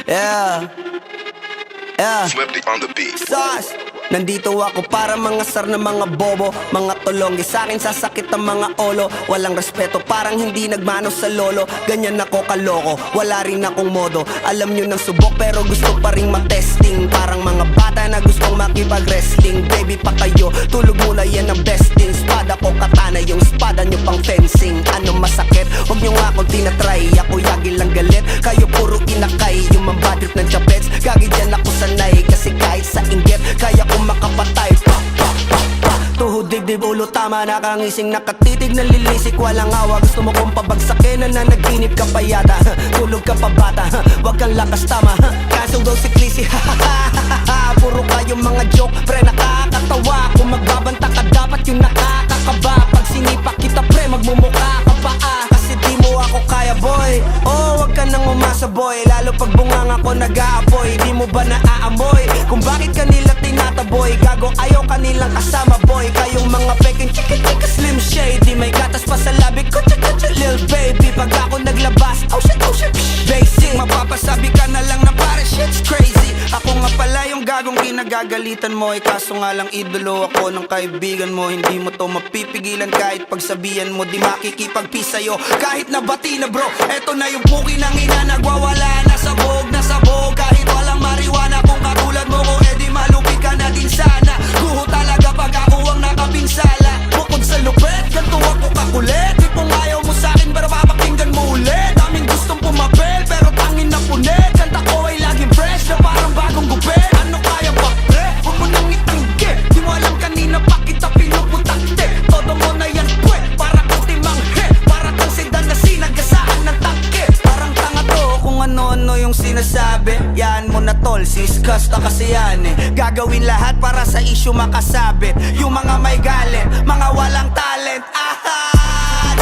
Yeah. Yeah. Flipped on the beat. Sauce. Nandito ako para mangasar ng mga bobo, mga tulonggi sa'kin sasakit ang mga olo. Walang respeto, parang hindi nagmano sa lolo. Ganyan ako kaloko, wala rin akong modo. Alam nyo ng subok pero gusto pa rin matesting. Parang mga bata na gustong makipag-wrestling. Baby pa kayo, tulog muna yan ang besting. Spada ko katana, yung spada nyo pang fencing. Ano masakit? Huwag nyo nga akong tinatry. Ako yagi lang galit, kayo puro inakay. Yung mambadrip ng chapets, gagi dyan ako sanay. Kasi kahit sa inggit, kaya ko makapatay. Tuhod, dibdib, ulo, tama. Nakangising, nakatitig, nalilisik, walang awa. Gusto mo kong pabagsakin, nananaginip ka pa yata. Tulog ka pa bata, wag kang lakas tama. Kaso daw si Clissy, puro kayong mga joke, pre nakakatawa. Kung magbabanta ka dapat yung nakakakaba. Pag sinipa kita pre, magmumukha ka pa kasi di mo ako kaya boy. Oh, wag ka nang umasa boy. Lalo pag bunganga ko nag-aapoy. Di mo ba naaamoy kung bakit kanila tinataboy? Gago ayaw kanilang kasama boy. Kayong mga peking chika-chika slim shady. May gatas pa sa labi ko, cha-cha-cha lil baby. Pag ako naglabas, oh shit, basic. Mapapasabi ka na lang na pare shit's crazy. Ako nga pala yung gagong kinagagalitan mo. Kaso nga lang idolo ako ng kaibigan mo. Hindi mo to mapipigilan kahit pagsabihan mo. Di makikipagpis sa'yo kahit nabati na bro. Eto na yung puki ng ina, nagwawala na sabog. Kahit walang mariwana, kung katulad mo ko edi malupi ka na din sana. Guho talaga pag ako ang nakapinsala. Bukod sa lupet, ganito ako kakulit. Tipong ayaw mo sa'kin pero papakinggan mo ulit. Daming gustong pumapel pero tangin na punit. Kanta ko ay laging fresh na parang bagong gupit. Ano kaya ba pre? Huwag mo nang itanggi. Di mo alam kanina pa kita pinuputakte. Todo mo na yan pwe, para kang timanghe. Para kang sedan na sinagasaan ng tangke. Parang tanga to kung ano-ano yung sinasabi. Yan mo na tol, siskas na kasi yan eh. Gagawin lahat para sa issue makasabit. Yung mga may galit, mga walang talent.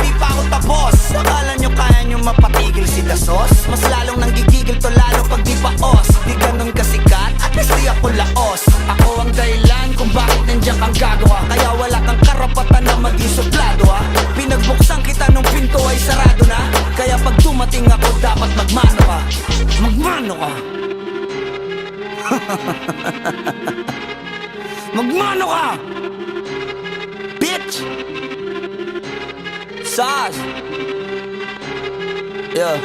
Di pa ako tapos. Akala nyo kaya nyo mapatigil si Dasos? Mas lalong nanggigigil to lalo pag di paos. Di ganun kasikat, at least di ako laos. Ako ang dahilan kung bakit nandiyan kang gagawa. Kaya wala kang karapatan na maging suplado ha. Pinagbuksan kita nung pinto ay sarado na. Kaya pag dumating ako dapat magmano ka. Magmano ka. Magmano ka, bitch. Sauce. Yeah.